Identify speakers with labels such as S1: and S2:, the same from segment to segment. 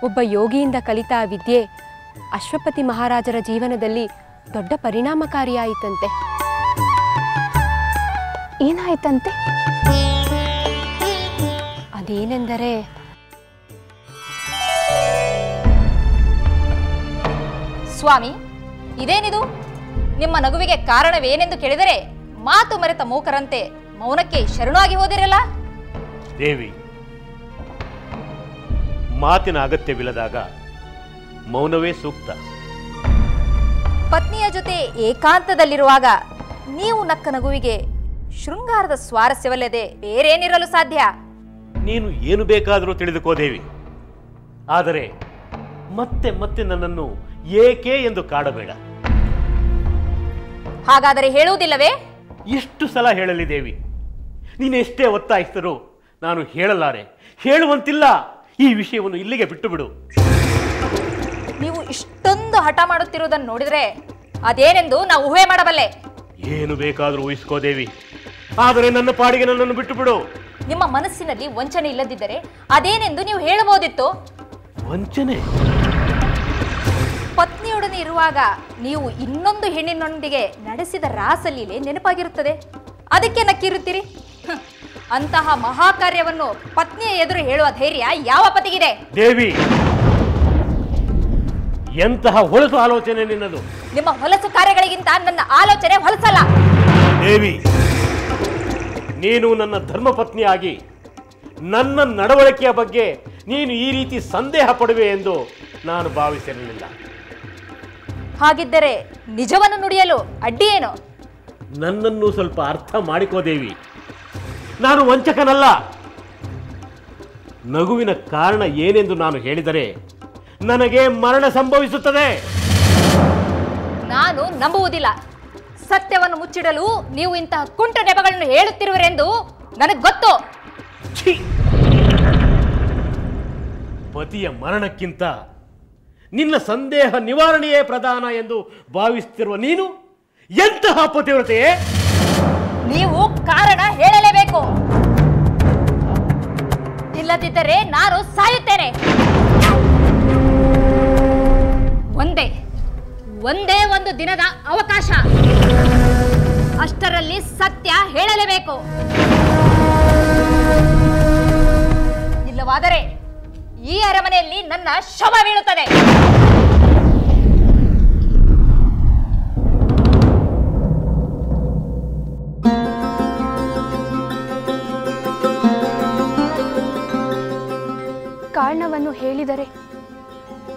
S1: ಒಬ್ಬ ಯೋಗಿಯಿಂದ ಕಲಿತ ಆ ವಿದ್ಯೆ ಅಶ್ವಪತಿ ಮಹಾರಾಜರ ಜೀವನದಲ್ಲಿ ದೊಡ್ಡ ಪರಿಣಾಮಕಾರಿಯಾಯಿತಂತೆ.
S2: ಏನಾಯ್ತಂತೆ?
S1: ಅದೇನೆಂದರೆ
S3: ಸ್ವಾಮಿ, ಇದೇನಿದು? ನಿಮ್ಮ ನಗುವಿಗೆ ಕಾರಣವೇನೆಂದು ಕೇಳಿದರೆ ಮಾತು ಮರೆತ ಮೂಕರಂತೆ ಮೌನಕ್ಕೆ ಶರಣಾಗಿ ಹೋದಿರಲ್ಲ.
S4: ದೇವಿ, ಮಾತಿನ ಅಗತ್ಯವಿಲ್ಲದಾಗ ಮೌನವೇ ಸೂಕ್ತ.
S3: ಪತ್ನಿಯ ಜೊತೆ ಏಕಾಂತದಲ್ಲಿರುವಾಗ ನೀವು ನಕ್ಕ ನಗುವಿಗೆ ಶೃಂಗಾರದ ಸ್ವಾರಸ್ಯವಲ್ಲದೆ ಬೇರೇನಿರಲು ಸಾಧ್ಯ?
S4: ನೀನು ಏನು ಬೇಕಾದರೂ ತಿಳಿದುಕೋ ದೇವಿ, ಆದರೆ ಮತ್ತೆ ಮತ್ತೆ ನನ್ನನ್ನು ಏಕೆ ಎಂದು ಕಾಡಬೇಡ.
S3: ಹಾಗಾದರೆ ಹೇಳುವುದಿಲ್ಲವೇ?
S4: ಎಷ್ಟು ಸಲ ಹೇಳಲಿ ದೇವಿ? ನೀನೆಷ್ಟೇ ಒತ್ತಾಯಿಸಿದರೂ ನಾನು ಹೇಳಲಾರೆ, ಹೇಳುವಂತಿಲ್ಲ. ಈ ವಿಷಯವನ್ನು ಇಲ್ಲಿಗೆ ಬಿಟ್ಟು ಬಿಡು.
S3: ನೀವು ಇಷ್ಟೊಂದು ಹಠ ಮಾಡುತ್ತಿರುವುದನ್ನು ನೋಡಿದರೆ ಅದೇನೆಂದು ನಾವು ಊಹೆ ಮಾಡಬಲ್ಲೆ.
S4: ಏನು ಬೇಕಾದರೂ ಊಹಿಸ್ಕೋ ದೇವಿ, ಆದರೆ ನನ್ನ ಪಾಡಿಗೆ ನನ್ನನ್ನು ಬಿಟ್ಟು ಬಿಡು.
S3: ನಿಮ್ಮ ಮನಸ್ಸಿನಲ್ಲಿ ವಂಚನೆ ಇಲ್ಲದಿದ್ದರೆ ಅದೇನೆಂದು ನೀವು ಹೇಳಬಹುದಿತ್ತು.
S4: ವಂಚನೆ?
S3: ಪತ್ನಿಯೊಡನೆ ಇರುವಾಗ ನೀವು ಇನ್ನೊಂದು ಹೆಣ್ಣಿನೊಂದಿಗೆ ನಡೆಸಿದ ರಾಸಲೀಲೆ ನೆನಪಾಗಿರುತ್ತದೆ, ಅದಕ್ಕೆ ನಕ್ಕಿರುತ್ತೀರಿ. ಅಂತಹ ಮಹಾಕಾರ್ಯವನ್ನು ಪತ್ನಿಯ ಎದುರು ಹೇಳುವ ಧೈರ್ಯ ಯಾವ ಪತಿಗಿದೆ?
S4: ದೇವಿ, ಎಂತಹ ಹೊಲಸು ಆಲೋಚನೆ ನಿನ್ನದು.
S3: ನಿಮ್ಮ ಹೊಲಸು ಕಾರ್ಯಗಳಿಗಿಂತ ನನ್ನ ಆಲೋಚನೆ ಹೊಲಸಲ್ಲ.
S4: ದೇವಿ, ನೀನು ನನ್ನ ಧರ್ಮಪತ್ನಿಯಾಗಿ ನನ್ನ ನಡವಳಿಕೆಯ ಬಗ್ಗೆ ನೀನು ಈ ರೀತಿ ಸಂದೇಹ ಪಡುವೆ ಎಂದು ನಾನು ಭಾವಿಸಿರಲಿಲ್ಲ.
S3: ಹಾಗಿದ್ದರೆ ನಿಜವನ್ನು ನುಡಿಯಲು ಅಡ್ಡಿಯೇನು?
S4: ನನ್ನನ್ನು ಸ್ವಲ್ಪ ಅರ್ಥ ಮಾಡಿಕೋ ದೇವಿ, ನಾನು ವಂಚಕನಲ್ಲ. ನಗುವಿನ ಕಾರಣ ಏನೆಂದು ನಾನು ಹೇಳಿದರೆ ನನಗೆ ಮರಣ ಸಂಭವಿಸುತ್ತದೆ.
S3: ನಾನು ನಂಬುವುದಿಲ್ಲ. ಸತ್ಯವನ್ನು ಮುಚ್ಚಿಡಲು ನೀವು ಇಂತಹ ಕುಂಟು ನೆಪಗಳನ್ನು ಹೇಳುತ್ತಿರುವರೆಂದು ನನಗೆ ಗೊತ್ತು.
S4: ಪತಿಯ ಮರಣಕ್ಕಿಂತ ನಿನ್ನ ಸಂದೇಹ ನಿವಾರಣೆಯೇ ಪ್ರಧಾನ ಎಂದು ಭಾವಿಸುತ್ತಿರುವ ನೀನು ಎಂತಹ ಪತಿವ್ರತೆಯೇ?
S3: ನೀವು ಕಾರಣ ಹೇಳಲೇಬೇಕು, ಇಲ್ಲದಿದ್ದರೆ ನಾನು ಸಾಯುತ್ತೇನೆ. ಒಂದೇ ಒಂದು ದಿನದ ಅವಕಾಶ, ಅಷ್ಟರಲ್ಲಿ ಸತ್ಯ ಹೇಳಲೇಬೇಕು. ಇಲ್ಲವಾದರೆ ಈ ಅರಮನೆಯಲ್ಲಿ ನನ್ನ ಶವ ಬೀಳುತ್ತದೆ.
S2: ಕಾರಣವನ್ನು ಹೇಳಿದರೆ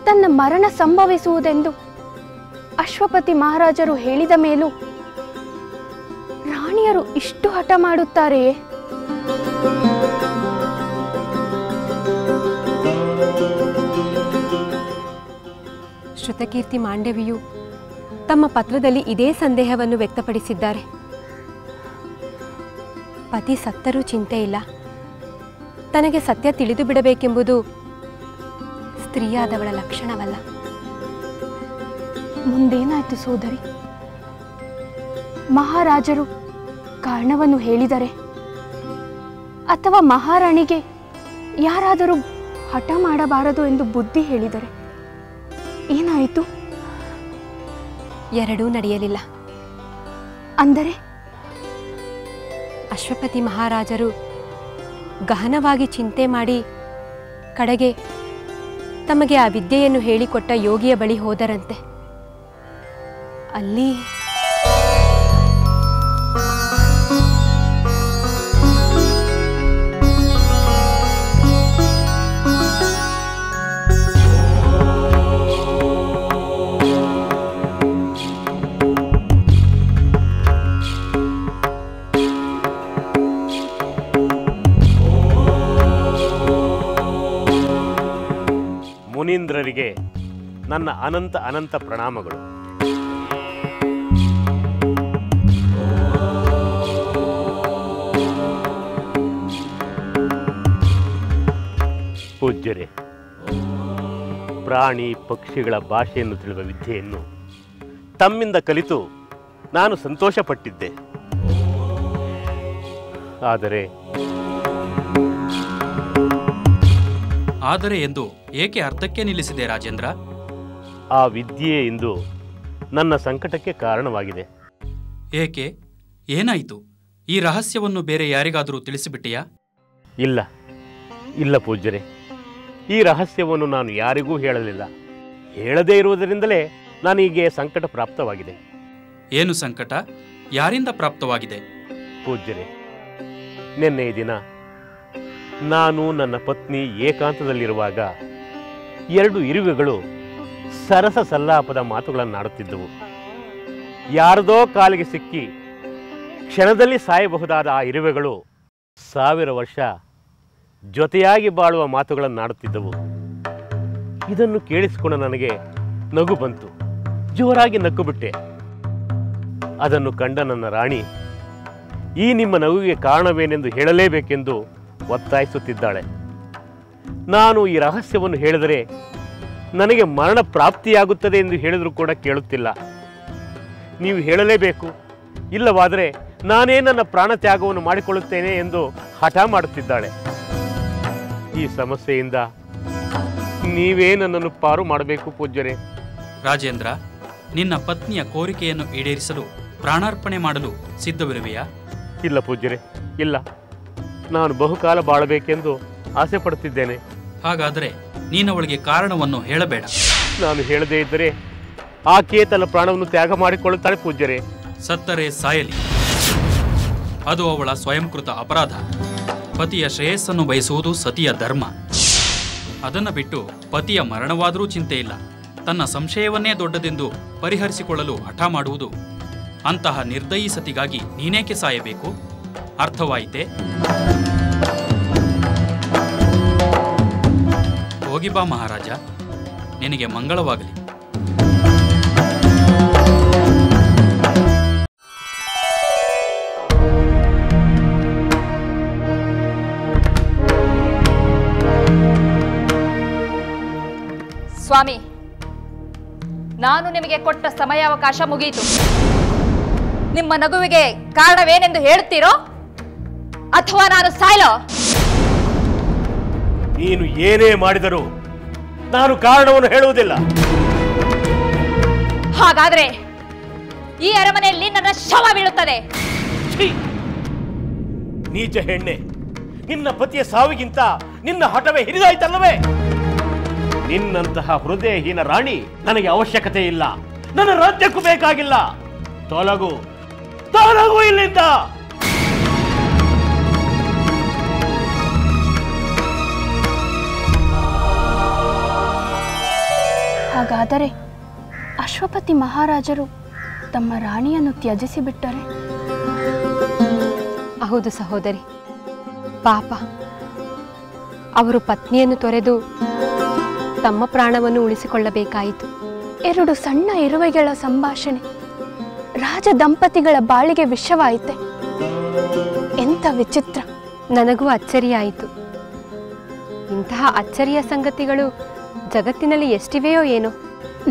S2: ತನ್ನ ಮರಣ ಸಂಭವಿಸುವುದೆಂದು ಅಶ್ವಪತಿ ಮಹಾರಾಜರು ಹೇಳಿದ ಮೇಲೂ ರಾಣಿಯರು ಇಷ್ಟು ಹಠ ಮಾಡುತ್ತಾರೆಯೇ?
S1: ಶ್ರುತಕೀರ್ತಿ ಮಾಂಡವಿಯು ತಮ್ಮ ಪತ್ರದಲ್ಲಿ ಇದೇ ಸಂದೇಹವನ್ನು ವ್ಯಕ್ತಪಡಿಸಿದ್ದಾರೆ. ಪತಿ ಸತ್ತರೂ ಚಿಂತೆ ಇಲ್ಲ, ತನಗೆ ಸತ್ಯ ತಿಳಿದು ಬಿಡಬೇಕೆಂಬುದು ಸ್ತ್ರೀಯಾದವಳ ಲಕ್ಷಣವಲ್ಲ.
S2: ಮುಂದೇನಾಯ್ತು ಸೋದರಿ? ಮಹಾರಾಜರು ಕಾರಣವನ್ನು ಹೇಳಿದರೆ ಅಥವಾ ಮಹಾರಾಣಿಗೆ ಯಾರಾದರೂ ಹಠ ಮಾಡಬಾರದು ಎಂದು ಬುದ್ಧಿ ಹೇಳಿದರೆ ಏನಾಯಿತು?
S1: ಎರಡೂ ನಡೆಯಲಿಲ್ಲ.
S2: ಅಂದರೆ
S1: ಅಶ್ವಪತಿ ಮಹಾರಾಜರು ಗಹನವಾಗಿ ಚಿಂತೆ ಮಾಡಿ ಕಡೆಗೆ ತಮಗೆ ಆ ವಿದ್ಯೆಯನ್ನು ಹೇಳಿಕೊಟ್ಟ ಯೋಗಿಯ ಬಳಿ ಹೋದರಂತೆ. ಅಲ್ಲಿ
S4: ಮುನೀಂದ್ರರಿಗೆ ನನ್ನ ಅನಂತ ಅನಂತ ಪ್ರಣಾಮಗಳು. ಪೂಜ್ಯರೇ, ಪ್ರಾಣಿ ಪಕ್ಷಿಗಳ ಭಾಷೆಯನ್ನು ತಿಳಿಯುವ ವಿದ್ಯೆಯನ್ನು ತಮ್ಮಿಂದ ಕಲಿತು ನಾನು ಸಂತೋಷಪಟ್ಟಿದ್ದೆ. ಆದರೆ
S5: ಆದರೆ ಎಂದು ಏಕೆ ಅರ್ಧಕ್ಕೆ ನಿಲ್ಲಿಸಿದೆ ರಾಜೇಂದ್ರ?
S4: ಆ ವಿದ್ಯೆ ಇಂದು ನನ್ನ ಸಂಕಟಕ್ಕೆ ಕಾರಣವಾಗಿದೆ.
S5: ಏಕೆ? ಏನಾಯಿತು? ಈ ರಹಸ್ಯವನ್ನು ಬೇರೆ ಯಾರಿಗಾದರೂ ತಿಳಿಸಿಬಿಟ್ಟಿಯಾ?
S4: ಇಲ್ಲ ಇಲ್ಲ ಪೂಜ್ಯರೇ, ಈ ರಹಸ್ಯವನ್ನು ನಾನು ಯಾರಿಗೂ ಹೇಳಲಿಲ್ಲ. ಹೇಳದೇ ಇರುವುದರಿಂದಲೇ ನನಗೆ ಸಂಕಟ ಪ್ರಾಪ್ತವಾಗಿದೆ.
S5: ಏನು ಸಂಕಟ? ಯಾರಿಂದ ಪ್ರಾಪ್ತವಾಗಿದೆ?
S4: ಪೂಜ್ಯರೇ, ನಿನ್ನೆಯ ದಿನ ನಾನು ನನ್ನ ಪತ್ನಿ ಏಕಾಂತದಲ್ಲಿರುವಾಗ 2 ಇರುವೆಗಳು ಸರಸ ಸಲ್ಲಾಪದ ಮಾತುಗಳನ್ನಾಡುತ್ತಿದ್ದವು. ಯಾರದೋ ಕಾಲಿಗೆ ಸಿಕ್ಕಿ ಕ್ಷಣದಲ್ಲಿ ಸಾಯಬಹುದಾದ ಆ ಇರುವೆಗಳು 1000 ವರ್ಷ ಜೊತೆಯಾಗಿ ಬಾಳುವ ಮಾತುಗಳನ್ನಾಡುತ್ತಿದ್ದವು. ಇದನ್ನು ಕೇಳಿಸಿಕೊಂಡು ನನಗೆ ನಗು ಬಂತು. ಜೋರಾಗಿ ನಕ್ಕು ಬಿಟ್ಟೆ. ಅದನ್ನು ಕಂಡ ನನ್ನ ರಾಣಿ ಈ ನಿಮ್ಮ ನಗುವಿಗೆ ಕಾರಣವೇನೆಂದು ಹೇಳಲೇಬೇಕೆಂದು ಒತ್ತಾಯಿಸುತ್ತಿದ್ದಾಳೆ. ನಾನು ಈ ರಹಸ್ಯವನ್ನು ಹೇಳಿದರೆ ನನಗೆ ಮರಣ ಪ್ರಾಪ್ತಿಯಾಗುತ್ತದೆ ಎಂದು ಹೇಳಿದರೂ ಕೂಡ ಕೇಳುತ್ತಿಲ್ಲ. ನೀವು ಹೇಳಲೇಬೇಕು, ಇಲ್ಲವಾದರೆ ನಾನೇ ನನ್ನ ಪ್ರಾಣ ತ್ಯಾಗವನ್ನು ಮಾಡಿಕೊಳ್ಳುತ್ತೇನೆ ಎಂದು ಹಠ ಮಾಡುತ್ತಿದ್ದಾಳೆ. ಈ ಸಮಸ್ಯೆಯಿಂದ ನೀವೇ ನನ್ನನ್ನು ಪಾರು ಮಾಡಬೇಕು ಪೂಜ್ಯರೇ.
S5: ರಾಜೇಂದ್ರ, ನಿನ್ನ ಪತ್ನಿಯ ಕೋರಿಕೆಯನ್ನು ಈಡೇರಿಸಲು ಪ್ರಾಣಾರ್ಪಣೆ ಮಾಡಲು ಸಿದ್ಧವಿರುವೆಯಾ?
S4: ಇಲ್ಲ ಪೂಜ್ಯರೇ, ಇಲ್ಲ. ನಾನು ಬಹುಕಾಲ ಬಾಳಬೇಕೆಂದು ಆಸೆ ಪಡುತ್ತಿದ್ದೇನೆ.
S5: ಹಾಗಾದರೆ ನೀನವಳಿಗೆ ಕಾರಣವನ್ನು ಹೇಳಬೇಡ.
S4: ನಾನು ಹೇಳದೇ ಇದ್ದರೆ ಆಕೆ ತನ್ನ ಪ್ರಾಣವನ್ನು ತ್ಯಾಗ ಮಾಡಿಕೊಳ್ಳುತ್ತಾಳೆ ಪೂಜ್ಯರೇ.
S5: ಸತ್ತರೆ ಸಾಯಲಿ, ಅದು ಅವಳ ಸ್ವಯಂಕೃತ ಅಪರಾಧ. ಪತಿಯ ಶ್ರೇಯಸ್ಸನ್ನು ಬಯಸುವುದು ಸತಿಯ ಧರ್ಮ. ಅದನ್ನು ಬಿಟ್ಟು ಪತಿಯ ಮರಣವಾದರೂ ಚಿಂತೆ ಇಲ್ಲ, ತನ್ನ ಸಂಶಯವನ್ನೇ ದೊಡ್ಡದೆಂದು ಪರಿಹರಿಸಿಕೊಳ್ಳಲು ಹಠ ಮಾಡುವುದು. ಅಂತಹ ನಿರ್ದಯಿ ಸತಿಗಾಗಿ ನೀನೇಕೆ ಸಾಯಬೇಕು? ಅರ್ಥವಾಯಿತೆ? ಹೋಗಿ ಬಾ ಮಹಾರಾಜ, ನಿನಗೆ ಮಂಗಳವಾಗಲಿ.
S3: ಸ್ವಾಮಿ, ನಾನು ನಿಮಗೆ ಕೊಟ್ಟ ಸಮಯಾವಕಾಶ ಮುಗಿಯಿತು. ನಿಮ್ಮ ನಗುವಿಗೆ ಕಾರಣವೇನೆಂದು ಹೇಳುತ್ತೀರೋ ಅಥವಾ ನಾನು ಸಾಯಲೋ?
S4: ನೀನು ಏನೇ ಮಾಡಿದರೂ ನಾನು ಕಾರಣವನ್ನು ಹೇಳುವುದಿಲ್ಲ.
S3: ಹಾಗಾದ್ರೆ ಈ ಅರಮನೆಯಲ್ಲಿ ನನ್ನ ಶವ ಬೀಳುತ್ತದೆ.
S4: ನೀಚ ಹೆಣ್ಣೆ, ನಿನ್ನ ಪತಿಯ ಸಾವಿಗಿಂತ ನಿನ್ನ ಹಠವೇ ಹಿರಿದಾಯ್ತಲ್ಲವೇ? ನಿನ್ನಂತಹ ಹೃದಯಹೀನ ರಾಣಿ ನನಗೆ ಅವಶ್ಯಕತೆ ಇಲ್ಲ. ನನ್ನ ರಾಜ್ಯಕ್ಕೂ ಬೇಕಾಗಿಲ್ಲ. ತೊಲಗು, ತೊಲಗು ಇಲ್ಲಿಂದ.
S2: ಹಾಗಾದರೆ ಅಶ್ವಪತಿ ಮಹಾರಾಜರು ತಮ್ಮ ರಾಣಿಯನ್ನು ತ್ಯಜಿಸಿ ಬಿಟ್ಟರೆ?
S1: ಹೌದು ಸಹೋದರಿ, ಪಾಪ. ಅವರು ಪತ್ನಿಯನ್ನು ತೊರೆದು ತಮ್ಮ ಪ್ರಾಣವನ್ನು ಉಳಿಸಿಕೊಳ್ಳಬೇಕಾಯಿತು.
S2: 2 ಸಣ್ಣ ಇರುವೆಗಳ ಸಂಭಾಷಣೆ ರಾಜ ದಂಪತಿಗಳ ಬಾಳಿಗೆ ವಿಷವಾಯಿತೆ. ಎಂಥ ವಿಚಿತ್ರ!
S1: ನನಗೂ ಅಚ್ಚರಿಯಾಯಿತು. ಇಂತಹ ಅಚ್ಚರಿಯ ಸಂಗತಿಗಳು ಜಗತ್ತಿನಲ್ಲಿ ಎಷ್ಟಿವೆಯೋ ಏನೋ.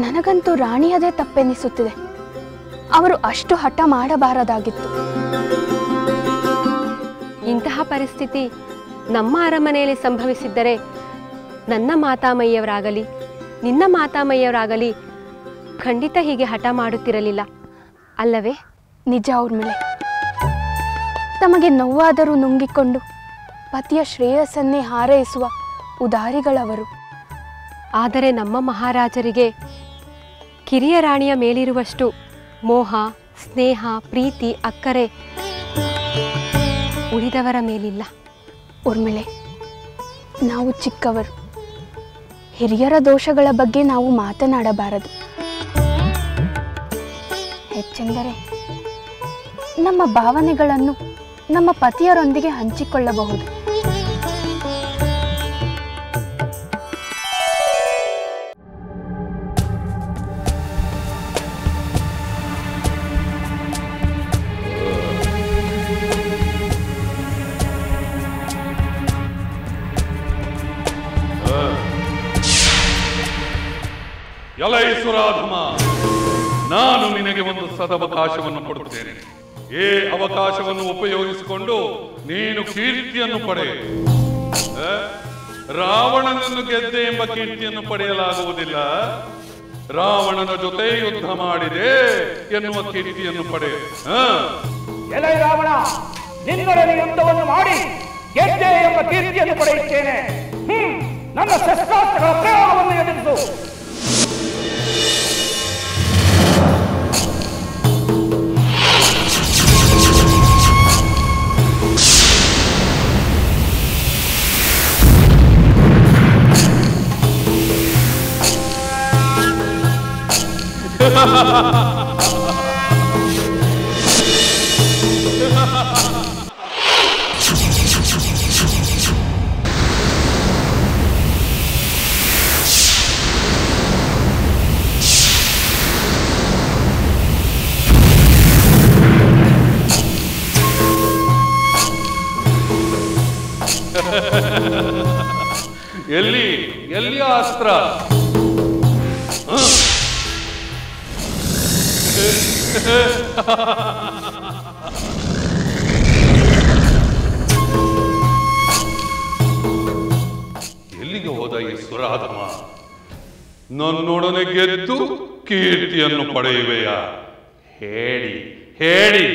S2: ನನಗಂತೂ ರಾಣಿಯದೇ ತಪ್ಪೆನಿಸುತ್ತಿದೆ. ಅವರು ಅಷ್ಟು ಹಠ ಮಾಡಬಾರದಾಗಿತ್ತು.
S1: ಇಂತಹ ಪರಿಸ್ಥಿತಿ ನಮ್ಮ ಅರಮನೆಯಲ್ಲಿ ಸಂಭವಿಸಿದ್ದರೆ ನನ್ನ ಮಾತಾಮಯ್ಯವರಾಗಲಿ ನಿನ್ನ ಮಾತಾಮಯ್ಯವರಾಗಲಿ ಖಂಡಿತ ಹೀಗೆ ಹಠ ಮಾಡುತ್ತಿರಲಿಲ್ಲ, ಅಲ್ಲವೇ?
S2: ನಿಜ ಊರ್ಮಿಳೆ. ತಮಗೆ ನೋವಾದರೂ ನುಂಗಿಕೊಂಡು ಪತಿಯ ಶ್ರೇಯಸ್ಸನ್ನೇ ಹಾರೈಸುವ ಉದಾರಿಗಳವರು.
S1: ಆದರೆ ನಮ್ಮ ಮಹಾರಾಜರಿಗೆ ಕಿರಿಯ ರಾಣಿಯ ಮೇಲಿರುವಷ್ಟು ಮೋಹ, ಸ್ನೇಹ, ಪ್ರೀತಿ, ಅಕ್ಕರೆ ಉಳಿದವರ ಮೇಲಿಲ್ಲ.
S2: ಊರ್ಮಿಳೆ, ನಾವು ಚಿಕ್ಕವರು. ಹಿರಿಯರ ದೋಷಗಳ ಬಗ್ಗೆ ನಾವು ಮಾತನಾಡಬಾರದು. ಹೆಚ್ಚೆಂದರೆ ನಮ್ಮ ಭಾವನೆಗಳನ್ನು ನಮ್ಮ ಪತಿಯರೊಂದಿಗೆ ಹಂಚಿಕೊಳ್ಳಬಹುದು.
S6: ಯಲೈಸುರಾಧಮ, ನಾನು ನಿನಗೆ ಒಂದು ಸದವಕಾಶವನ್ನು ಕೊಡುತ್ತೇನೆ. ಈ ಅವಕಾಶವನ್ನು ಉಪಯೋಗಿಸಿಕೊಂಡು ನೀನು ಕೀರ್ತಿಯನ್ನು ಪಡೆ. ರಾವಣನನ್ನು ಗೆದ್ದೆ ಎಂಬ ಕೀರ್ತಿಯನ್ನು ಪಡೆಯಲಾಗುವುದಿಲ್ಲ. ರಾವಣನ ಜೊತೆ ಯುದ್ಧ ಮಾಡಿದೆ ಎನ್ನುವ ಕೀರ್ತಿಯನ್ನು ಪಡೆ.
S7: ಎಲೈ ರಾವಣ, ನಿನ್ನೊಡನೆ ಯುದ್ಧವನ್ನು ಮಾಡಿ ಗೆದ್ದೆ ಎಂಬ ಕೀರ್ತಿಯನ್ನು ಪಡೆಯುತ್ತೇನೆ. ನನ್ನ ಶಸ್ತ್ರಾಸ್ತ್ರಗಳ ಪ್ರಯೋಗವನ್ನು ಎದುರಿಸು.
S6: ಎಲ್ಲಿ ಅಸ್ತ್ರ? ಎಲ್ಲಿಗೆ ಹೋದ ಈ ಸುರಾಧಮ? ನನ್ನೊಡನೆ ಗೆದ್ದು ಕೀರ್ತಿಯನ್ನು ಪಡೆಯುವೆಯಾ? ಹೇಳಿ ಹೇಳಿ.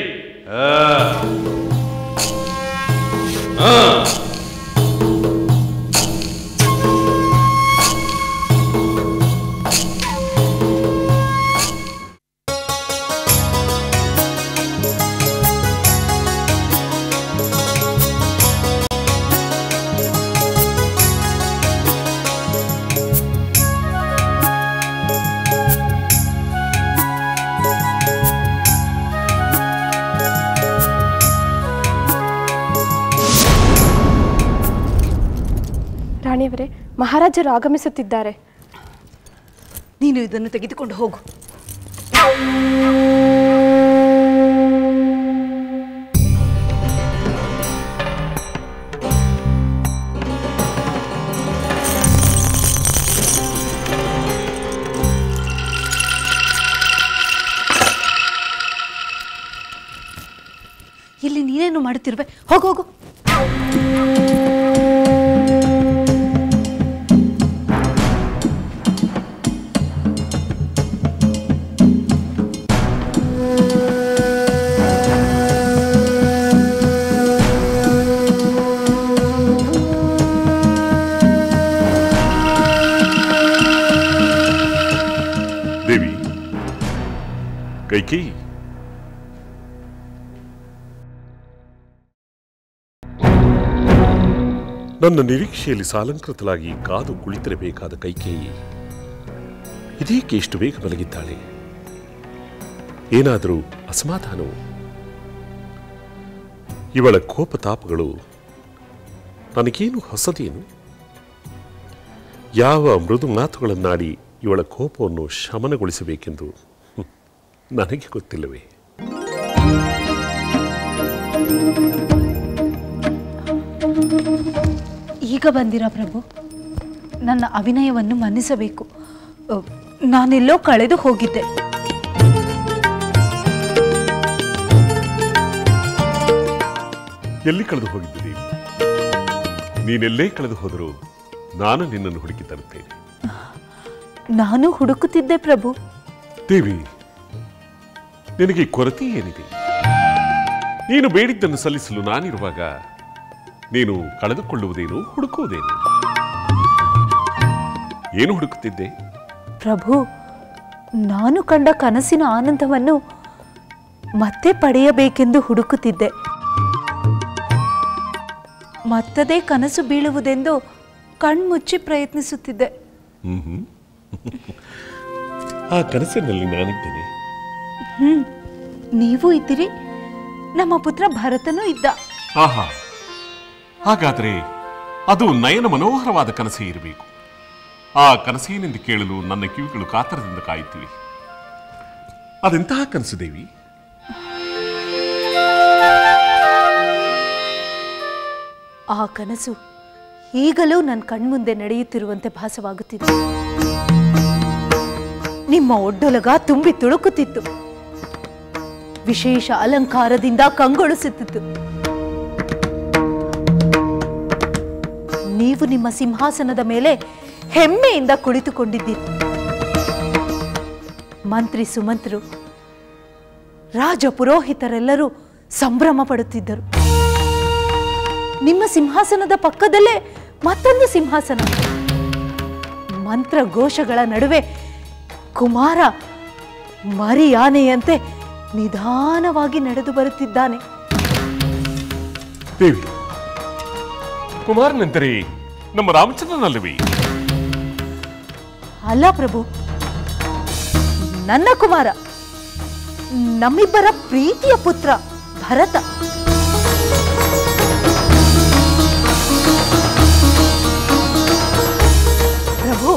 S2: ರಾಣಿಯವರೇ, ಮಹಾರಾಜರು ಆಗಮಿಸುತ್ತಿದ್ದಾರೆ.
S3: ನೀನು ಇದನ್ನು ತೆಗೆದುಕೊಂಡು ಹೋಗು. ಇಲ್ಲಿ ನೀನೇನು ಮಾಡುತ್ತಿರುವೆ? ಹೋಗು ಹೋಗು.
S8: ದೇವಿ, ಕೈಕೇಯಿ, ನನ್ನ ನಿರೀಕ್ಷೆಯಲ್ಲಿ ಸಾಲಂಕೃತಲಾಗಿ ಕಾದು ಕುಳಿತಿರಬೇಕಾದ ಕೈಕೇಯಿ ಇದೇಕೆ ಇಷ್ಟು ಬೇಗ ಮಲಗಿದ್ದಾಳೆ? ಏನಾದರೂ ಅಸಮಾಧಾನವು? ಇವಳ ಕೋಪತಾಪಗಳು ನನಗೇನು ಹೊಸದೇನು? ಯಾವ ಮೃದು ಮಾತುಗಳನ್ನಾಡಿ ಇವಳ ಕೋಪವನ್ನು ಶಮನಗೊಳಿಸಬೇಕೆಂದು ನನಗೆ ಗೊತ್ತಿಲ್ಲವೇ?
S9: ಈಗ ಬಂದಿರಾ ಪ್ರಭು? ನನ್ನ ಅಭಿನಯವನ್ನು ಮನ್ನಿಸಬೇಕು. ನಾನೆಲ್ಲೋ ಕಳೆದು ಹೋಗಿದ್ದೆ.
S8: ಎಲ್ಲಿ ಕಳೆದು ಹೋಗಿದ್ದೆ ದೇವಿ? ನೀನೆಲ್ಲೇ ಕಳೆದು ಹೋದರೂ ನಾನು ನಿನ್ನನ್ನು ಹುಡುಕಿ ತರುತ್ತೇನೆ.
S9: ನಾನು ಹುಡುಕುತ್ತಿದ್ದೆ ಪ್ರಭು.
S8: ದೇವಿ, ನಿನಗೆ ಕೊರತೆ ಏನಿದೆ? ನೀನು ಬೇಡಿದ್ದನ್ನು ಸಲ್ಲಿಸಲು ನಾನಿರುವಾಗ ನೀನು ಕಳೆದುಕೊಳ್ಳುವುದೇನು, ಹುಡುಕುವುದೇನು? ಏನು ಹುಡುಕುತ್ತಿದ್ದೆ?
S9: ಪ್ರಭು, ನಾನು ಕಂಡ ಕನಸಿನ ಆನಂದವನ್ನು ಮತ್ತೆ ಪಡೆಯಬೇಕೆಂದು ಹುಡುಕುತ್ತಿದ್ದೆ. ಮತ್ತದೇ ಕನಸು ಬೀಳುವುದೆಂದು ಕಣ್ಮುಚ್ಚಿ ಪ್ರಯತ್ನಿಸುತ್ತಿದ್ದೆ.
S8: ಆ ಕನಸಿನಲ್ಲಿ ನಾನಿದ್ದೇನೆ.
S9: ನೀವು ಇದ್ದೀರಿ, ನಮ್ಮ ಪುತ್ರ ಭರತನೂ ಇದ್ದ.
S8: ಆಹಾ, ಹಾಗಾದರೆ ಅದು ನಯನ ಮನೋಹರವಾದ ಕನಸೇ ಇರಬೇಕು. ಆ ಕನಸೇನೆಂದು ಕೇಳಲು ನನ್ನ ಕಿವಿಗಳು ಕಾತರದಿಂದ ಕಾಯುತ್ತಿವೆ. ಅದೆಂತಹ ಕನಸು ದೇವಿ?
S9: ಆ ಕನಸು ಈಗಲೂ ನನ್ನ ಕಣ್ಮುಂದೆ ನಡೆಯುತ್ತಿರುವಂತೆ ಭಾಸವಾಗುತ್ತಿದೆ. ನಿಮ್ಮ ಒಡ್ಡೊಲಗ ತುಂಬಿ ತುಳುಕುತ್ತಿತ್ತು. ವಿಶೇಷ ಅಲಂಕಾರದಿಂದ ಕಂಗೊಳಿಸುತ್ತಿತ್ತು. ನೀವು ನಿಮ್ಮ ಸಿಂಹಾಸನದ ಮೇಲೆ ಹೆಮ್ಮೆಯಿಂದ ಕುಳಿತುಕೊಂಡಿದ್ದೀರಿ. ಮಂತ್ರಿ ಸುಮಂತ್ರು, ರಾಜ ಪುರೋಹಿತರೆಲ್ಲರೂ ಸಂಭ್ರಮ ಪಡುತ್ತಿದ್ದರು. ನಿಮ್ಮ ಸಿಂಹಾಸನದ ಪಕ್ಕದಲ್ಲೇ ಮತ್ತೊಂದು ಸಿಂಹಾಸನ. ಮಂತ್ರ ಘೋಷಗಳ ನಡುವೆ ಕುಮಾರ ಮರಿಯಾನೆಯಂತೆ ನಿಧಾನವಾಗಿ ನಡೆದು ಬರುತ್ತಿದ್ದಾನೆ.
S8: ದೇವಿ, ಕುಮಾರನೆಂದರೆ ನಮ್ಮ ರಾಮಚಂದ್ರನಲ್ಲವೇ?
S9: ಅಲ್ಲ ಪ್ರಭು, ನನ್ನ ಕುಮಾರ, ನಮ್ಮಿಬ್ಬರ ಪ್ರೀತಿಯ ಪುತ್ರ ಭರತ. ಪ್ರಭು,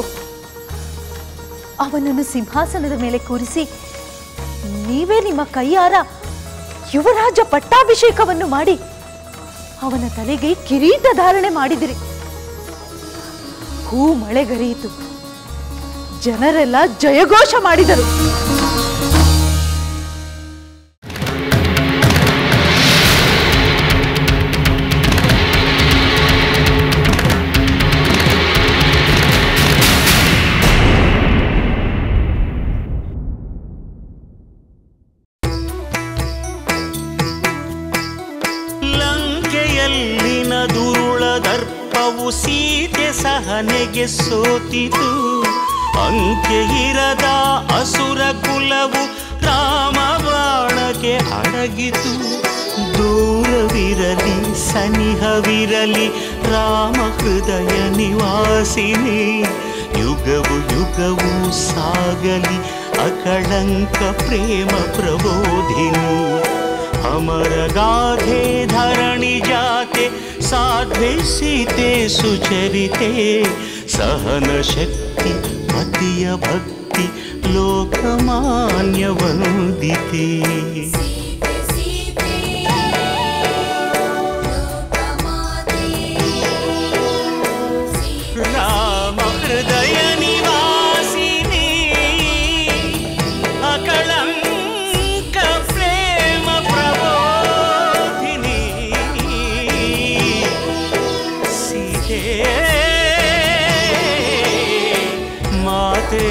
S9: ಅವನನ್ನು ಸಿಂಹಾಸನದ ಮೇಲೆ ಕೂರಿಸಿ ನೀವೇ ನಿಮ್ಮ ಕೈಯಾರ ಯುವರಾಜ ಪಟ್ಟಾಭಿಷೇಕವನ್ನು ಮಾಡಿ ಅವನ ತಲೆಗೆ ಕಿರೀಟ ಧಾರಣೆ ಮಾಡಿದಿರಿ. ಹೂ ಮಳೆಗರೆಯಿತು, ಜನರೆಲ್ಲ ಜಯಘೋಷ ಮಾಡಿದರು.
S10: ಲಂಕೆಯಲ್ಲಿನ ದುರುಳ ದರ್ಪವು ಸೀತೆ ಸಹನೆಗೆ ಸೋತಿತು. ಅಂಕೆ ಇರದ ಅಸುರ ಕುಲವು ರಾಮ ಬಾಣಕ್ಕೆ ಅಡಗಿತು. ದೂರವಿರಲಿ ಸನಿಹವಿರಲಿ ರಾಮ ಹೃದಯ ನಿವಾಸಿನಿ. ಯುಗವು ಯುಗವು ಸಾಗಲಿ ಅಕಳಂಕ ಪ್ರೇಮ ಪ್ರಬೋಧಿನಿ. ಅಮರ ಗಾಧೆ ಧರಣಿ ಜಾತೆ ಸಾಧ್ವೆ ಸೀತೆ ಸುಚರಿತೆ. ಸಹನ ಶಕ್ತಿ ಪತಿಯ ಭಕ್ತಿ ಲೋಕಮಾನ್ಯ ವಂದಿತೆ. ರಾಮ ಹೃದಯ ನಿವಾಸಿನಿ ಅಕಳಂಕ ಪ್ರೇಮ ಪ್ರಬೋಧಿನಿ. ಸೀತೆ ಮಾತೆ